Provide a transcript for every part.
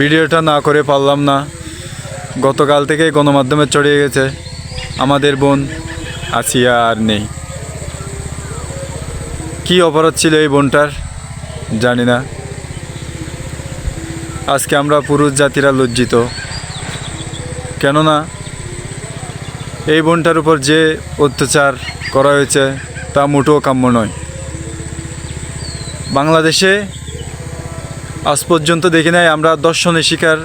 ভিডিওটা না করে পারলাম না। গতকাল থেকে গণমাধ্যমে ছড়িয়ে গেছে আমাদের বোন আসিয়া আর নেই। কি অপরাধ ছিল এই বোনটার জানি না। আজকে আমরা পুরুষ জাতিরা লজ্জিত, কেননা এই বোনটার উপর যে অত্যাচার করা হয়েছে তা মোটেও কাম্য নয়। বাংলাদেশে আজ পর্যন্ত দেখি নাই আমরা ধর্ষণের শিকার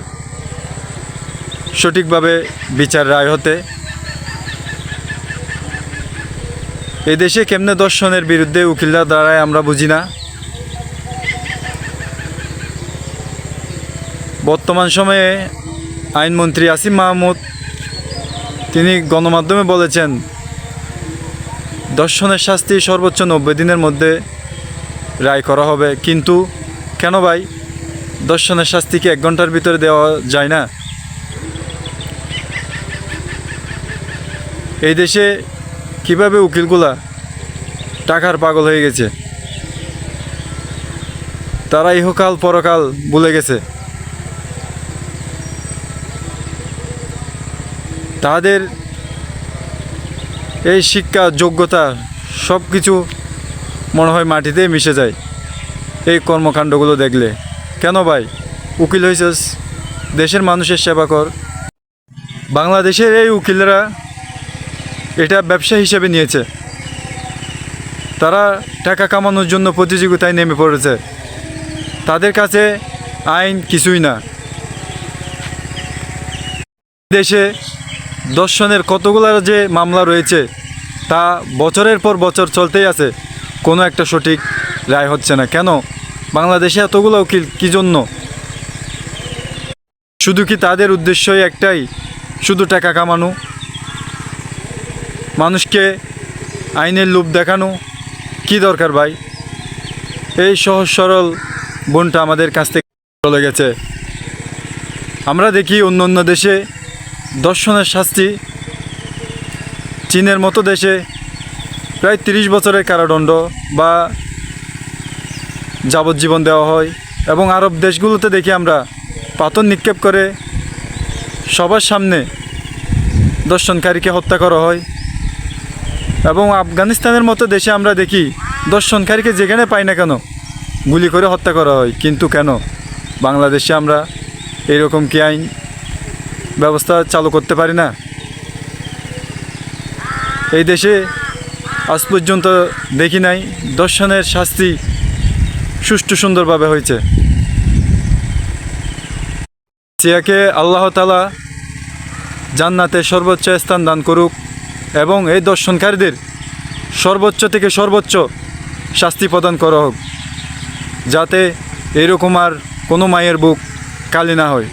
সঠিকভাবে বিচার রায় হতে। এই দেশে কেমনে ধর্ষণের বিরুদ্ধে উকিলরা দাঁড়ায় আমরা বুঝি না। বর্তমান সময়ে আইনমন্ত্রী আসিফ মাহমুদ তিনি গণমাধ্যমে বলেছেন ধর্ষণের শাস্তি সর্বোচ্চ 90 দিনের মধ্যে রায় করা হবে। কিন্তু কেন ভাই, ধর্ষণের শাস্তি কি 1 ঘন্টার ভিতরে দেওয়া যায় না? এই দেশে কিভাবে উকিলগুলা টাকার পাগল হয়ে গেছে, তারা ইহকাল পরকাল ভুলে গেছে। তাদের এই শিক্ষা যোগ্যতা সব কিছু মনে হয় মাটিতে মিশে যায় এই কর্মকাণ্ডগুলো দেখলে। কেন ভাই, উকিল হয়েছিস, দেশের মানুষের সেবা কর। বাংলাদেশের এই উকিলরা এটা ব্যবসা হিসেবে নিয়েছে। তারা টাকা কামানোর জন্য প্রতিযোগিতায় নেমে পড়েছে। তাদের কাছে আইন কিছুই না। দেশে ধর্ষণের কতগুলো যে মামলা রয়েছে তা বছরের পর বছর চলতেই আছে, কোনো একটা সঠিক রায় হচ্ছে না। কেন বাংলাদেশে এতগুলো উকিল কী জন্য? শুধু কি তাদের উদ্দেশ্যই একটাই, শুধু টাকা কামানো, মানুষকে আইনের লোভ দেখানো? কি দরকার ভাই? এই সহজ সরল বোনটা আমাদের কাছ থেকে চলে গেছে। আমরা দেখি অন্য অন্য দেশে ধর্ষণের শাস্তি, চীনের মতো দেশে প্রায় 30 বছরের কারাদণ্ড বা যাবজ্জীবন দেওয়া হয়। এবং আরব দেশগুলোতে দেখি আমরা পাথর নিক্ষেপ করে সবার সামনে ধর্ষণকারীকে হত্যা করা হয়। এবং আফগানিস্তানের মতো দেশে আমরা দেখি ধর্ষণকারীকে যেখানে পাই না কেন গুলি করে হত্যা করা হয়। কিন্তু কেন বাংলাদেশে আমরা এরকম কি আইন ব্যবস্থা চালু করতে পারি না? এই দেশে আজ পর্যন্ত দেখি নাই ধর্ষণের শাস্তি সুষ্ঠু সুন্দরভাবে হয়েছে। সিয়াকে আল্লাহ তাআলা জান্নাতে সর্বোচ্চ স্থান দান করুক এবং এই ধর্ষণকারীদের সর্বোচ্চ থেকে সর্বোচ্চ শাস্তি প্রদান করা হোক, যাতে এরকম আর কোনো মায়ের বুক খালি না হয়।